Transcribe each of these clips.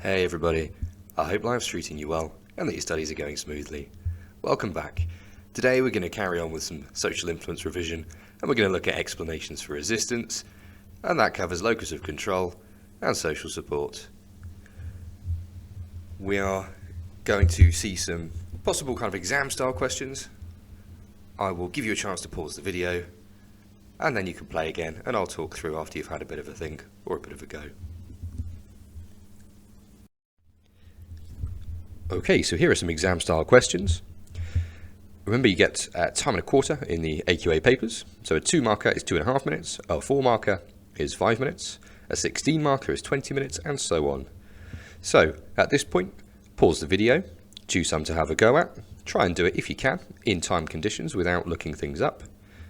Hey everybody, I hope life's treating you well and that your studies are going smoothly. Welcome back. Today we're going to carry on with some social influence revision and we're going to look at explanations for resistance, and that covers locus of control and social support. We are going to see some possible kind of exam style questions. I will give you a chance to pause the video and then you can play again and I'll talk through after you've had a bit of a think or a bit of a go. Okay, so here are some exam style questions. Remember, you get time and a quarter in the AQA papers. So a 2 marker is 2.5 minutes, a 4 marker is 5 minutes, a 16 marker is 20 minutes, and so on. So at this point, pause the video, choose some to have a go at, try and do it if you can, in time conditions without looking things up.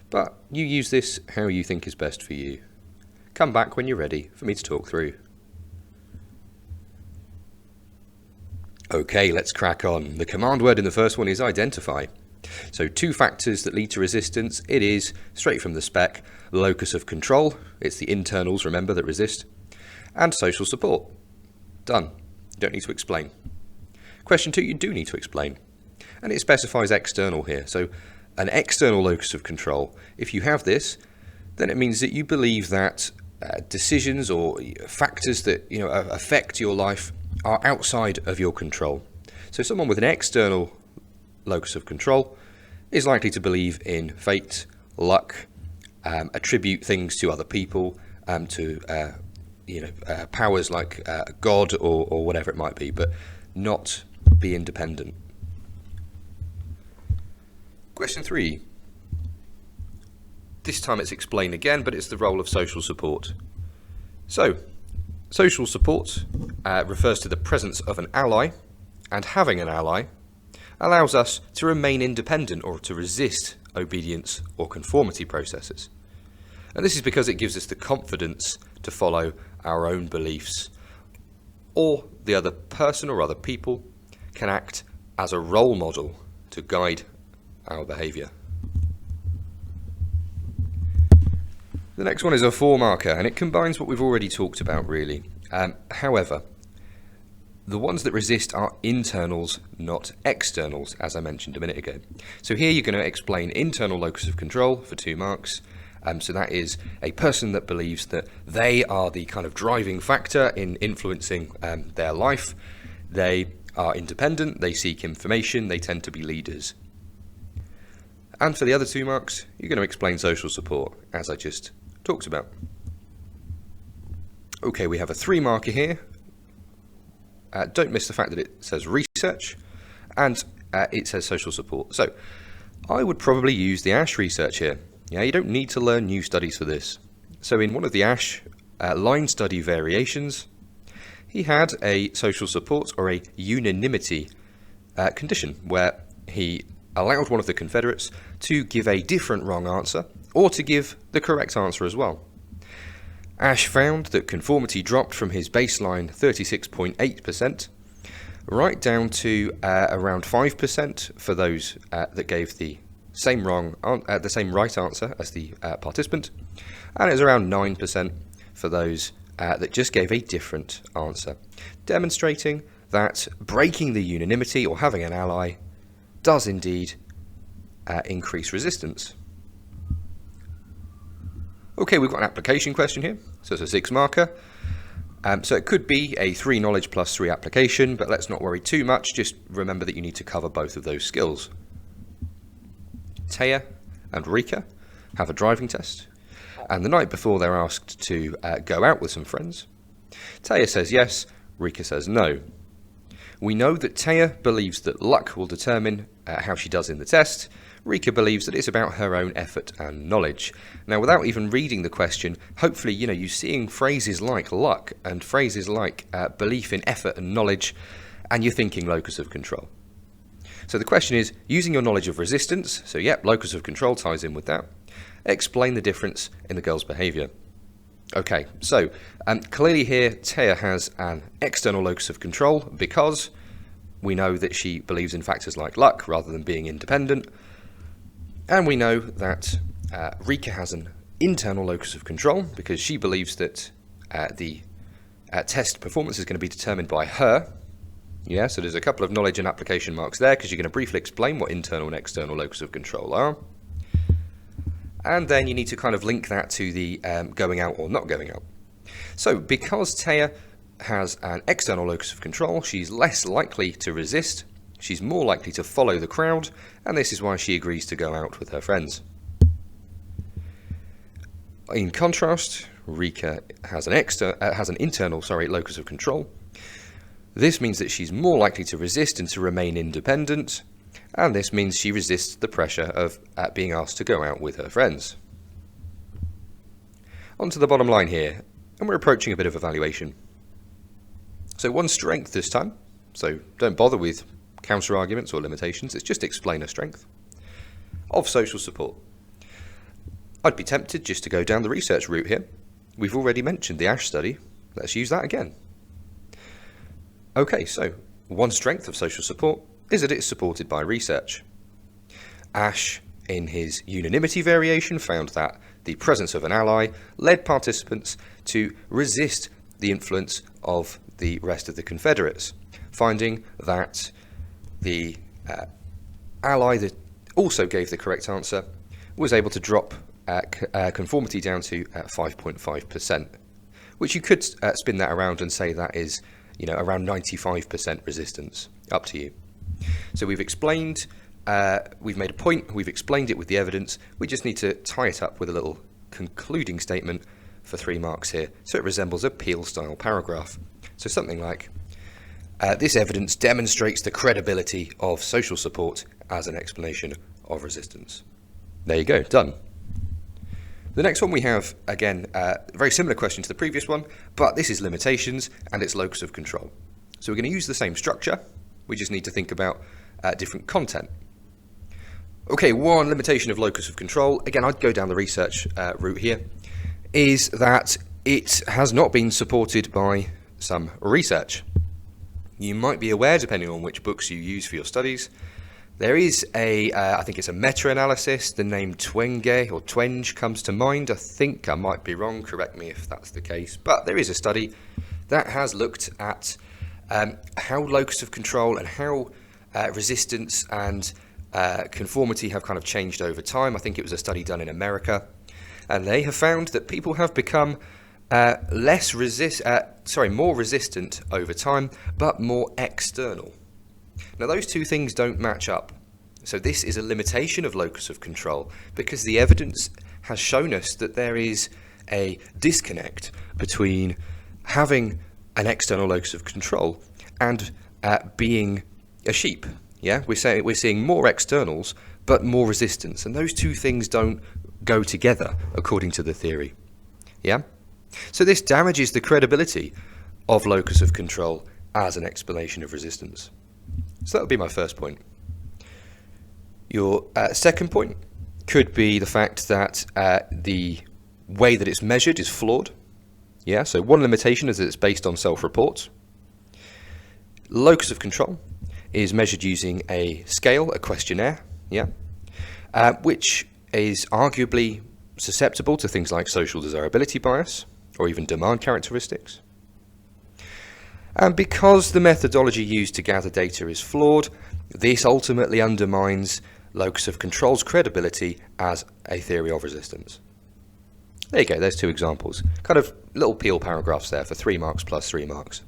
But you use this how you think is best for you. Come back when you're ready for me to talk through. Okay, let's crack on. The command word in the first one is identify. So 2 factors that lead to resistance. It is, straight from the spec, locus of control. It's the internals, remember, that resist. And social support. Done. You don't need to explain. Question 2, you do need to explain. And it specifies external here. So an external locus of control. If you have this, then it means that you believe that decisions or factors that affect your life are outside of your control. So someone with an external locus of control is likely to believe in fate, luck, attribute things to other people, to powers like God or whatever it might be, but not be independent. Question 3. This time it's explained again, but it's the role of social support. So, social support refers to the presence of an ally, and having an ally allows us to remain independent or to resist obedience or conformity processes. And this is because it gives us the confidence to follow our own beliefs, or the other person or other people can act as a role model to guide our behaviour. The next one is a 4 marker, and it combines what we've already talked about really. However, the ones that resist are internals, not externals, as I mentioned a minute ago. So here you're going to explain internal locus of control for 2 marks. So that is a person that believes that they are the kind of driving factor in influencing their life. They are independent, they seek information, they tend to be leaders. And for the other 2 marks, you're going to explain social support, as I just talked about. Okay, we have a 3 marker here. Don't miss the fact that it says research and it says social support. So I would probably use the Ash research here. Yeah, you don't need to learn new studies for this. So in one of the Ash line study variations, he had a social support or a unanimity condition where he allowed one of the Confederates to give a different wrong answer or to give the correct answer as well. Ash found that conformity dropped from his baseline 36.8% right down to around 5% for those that gave the same right answer as the participant, and it was around 9% for those that just gave a different answer, demonstrating that breaking the unanimity or having an ally does indeed increase resistance. Okay, we've got an application question here, so it's a 6 marker. So it could be a 3 knowledge plus 3 application, but let's not worry too much, just remember that you need to cover both of those skills. Taya and Rika have a driving test, and the night before they're asked to go out with some friends. Taya says yes, Rika says no. We know that Taya believes that luck will determine how she does in the test. Rika believes that it's about her own effort and knowledge. Now, without even reading the question, hopefully, you're seeing phrases like luck and phrases like belief in effort and knowledge, and you're thinking locus of control. So the question is, using your knowledge of resistance, so yep, locus of control ties in with that, explain the difference in the girl's behaviour. Okay, so clearly here, Taya has an external locus of control because we know that she believes in factors like luck rather than being independent. And we know that Rika has an internal locus of control because she believes that the test performance is going to be determined by her. Yeah, so there's a couple of knowledge and application marks there because you're going to briefly explain what internal and external locus of control are. And then you need to kind of link that to the going out or not going out. So because Taya has an external locus of control, she's less likely to resist, she's more likely to follow the crowd, and this is why she agrees to go out with her friends. In contrast, Rika has an internal locus of control. This means that she's more likely to resist and to remain independent, and this means she resists the pressure of being asked to go out with her friends. On to the bottom line here, and we're approaching a bit of evaluation. So one strength this time, so don't bother with counter arguments or limitations, it's just explain a strength of social support. I'd be tempted just to go down the research route here. We've already mentioned the ASH study, let's use that again. Okay, so one strength of social support is that it's supported by research. ASH, in his unanimity variation, found that the presence of an ally led participants to resist the influence of the rest of the Confederates, finding that the ally that also gave the correct answer was able to drop conformity down to 5.5%, which you could spin that around and say that is, around 95% resistance. Up to you. So we've explained, we've made a point, we've explained it with the evidence, we just need to tie it up with a little concluding statement for 3 marks here, so it resembles a Peel-style paragraph. So something like, this evidence demonstrates the credibility of social support as an explanation of resistance. There you go, done. The next one we have, again, a very similar question to the previous one, but this is limitations and it's locus of control. So we're going to use the same structure, we just need to think about different content. Okay, one limitation of locus of control, again I'd go down the research route here, is that it has not been supported by some research. You might be aware, depending on which books you use for your studies, there is I think it's a meta-analysis, the name Twenge or Twenge comes to mind. I think I might be wrong, correct me if that's the case, but there is a study that has looked at how locus of control and how resistance and conformity have kind of changed over time. I think it was a study done in America, and they have found that people have become more resistant over time, but more external. Now those two things don't match up. So this is a limitation of locus of control because the evidence has shown us that there is a disconnect between having an external locus of control and being a sheep. Yeah, we're seeing more externals but more resistance, and those two things don't go together according to the theory. Yeah, so this damages the credibility of locus of control as an explanation of resistance. So that would be my first point. Your second point could be the fact that the way that it's measured is flawed. Yeah, so one limitation is that it's based on self-reports. Locus of control is measured using a scale, a questionnaire, yeah, which is arguably susceptible to things like social desirability bias or even demand characteristics. And because the methodology used to gather data is flawed, this ultimately undermines locus of control's credibility as a theory of resistance. There you go, there's 2 examples. Kind of little Peel paragraphs there for 3 marks plus 3 marks.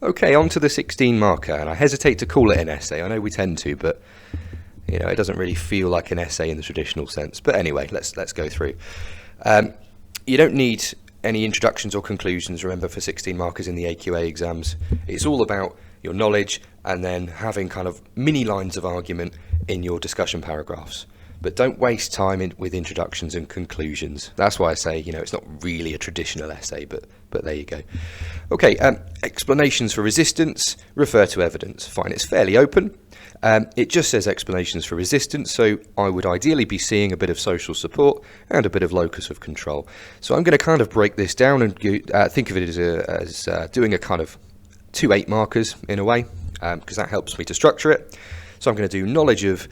Okay, on to the 16 marker, and I hesitate to call it an essay. I know we tend to, but it doesn't really feel like an essay in the traditional sense. But anyway, let's go through. You don't need any introductions or conclusions, remember, for 16 markers in the AQA exams. It's all about your knowledge and then having kind of mini lines of argument in your discussion paragraphs. But don't waste time with introductions and conclusions. That's why I say, it's not really a traditional essay, but there you go. Okay, explanations for resistance, refer to evidence. Fine, it's fairly open. It just says explanations for resistance, so I would ideally be seeing a bit of social support and a bit of locus of control. So I'm going to kind of break this down and think of it as doing a kind of 2 8 markers in a way, because that helps me to structure it. So I'm going to do knowledge of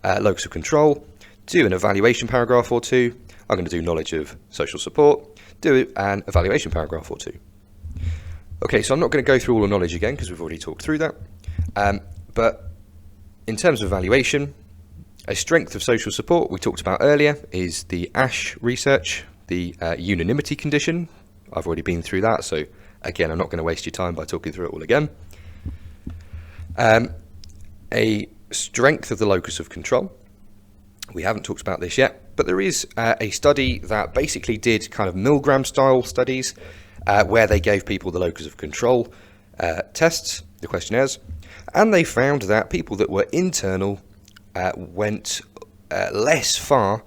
locus of control, do an evaluation paragraph or 2, I'm going to do knowledge of social support, do an evaluation paragraph or two. Okay, so I'm not going to go through all the knowledge again because we've already talked through that. But in terms of evaluation, a strength of social support we talked about earlier is the ASH research, the unanimity condition. I've already been through that, so again, I'm not going to waste your time by talking through it all again. A strength of the locus of control. We haven't talked about this yet, but there is a study that basically did kind of Milgram style studies where they gave people the locus of control tests, the questionnaires, and they found that people that were internal went less far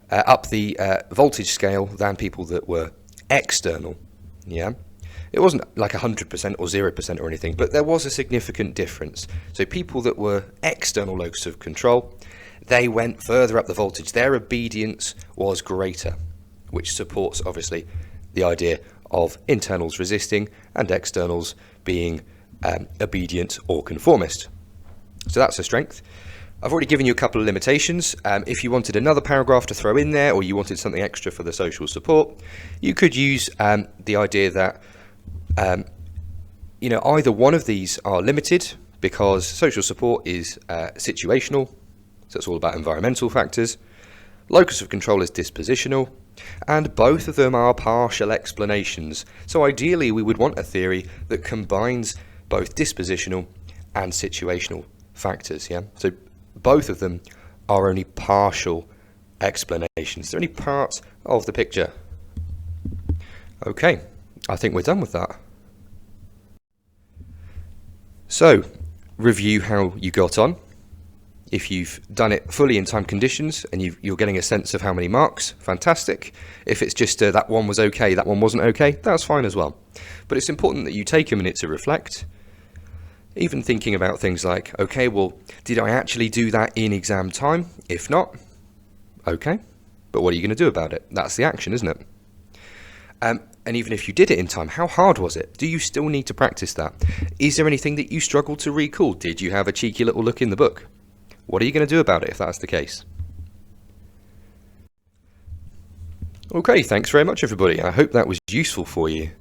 up the voltage scale than people that were external. Yeah, it wasn't like 100% or 0% or anything, but there was a significant difference. So people that were external locus of control, they went further up the voltage. Their obedience was greater, which supports obviously the idea of internals resisting and externals being obedient or conformist. So that's a strength. I've already given you a couple of limitations. If you wanted another paragraph to throw in there, or you wanted something extra for the social support, you could use the idea that either one of these are limited, because social support is situational, so it's all about environmental factors. Locus of control is dispositional, and both of them are partial explanations. So ideally we would want a theory that combines both dispositional and situational factors. Yeah, so both of them are only partial explanations. They're only part of the picture. Okay, I think we're done with that. So, review how you got on. If you've done it fully in time conditions and you're getting a sense of how many marks, fantastic. If it's just that one was okay, that one wasn't okay, that's fine as well. But it's important that you take a minute to reflect. Even thinking about things like, okay, well, did I actually do that in exam time? If not, okay, but what are you going to do about it? That's the action, isn't it? And even if you did it in time, how hard was it? Do you still need to practice that? Is there anything that you struggled to recall? Did you have a cheeky little look in the book? What are you going to do about it if that's the case? Okay, thanks very much everybody. I hope that was useful for you.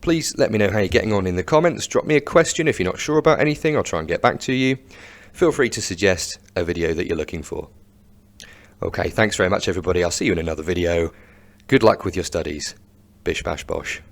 Please let me know how you're getting on in the comments. Drop me a question if you're not sure about anything. I'll try and get back to you. Feel free to suggest a video that you're looking for. Okay, thanks very much everybody. I'll see you in another video. Good luck with your studies. Bish bash bosh.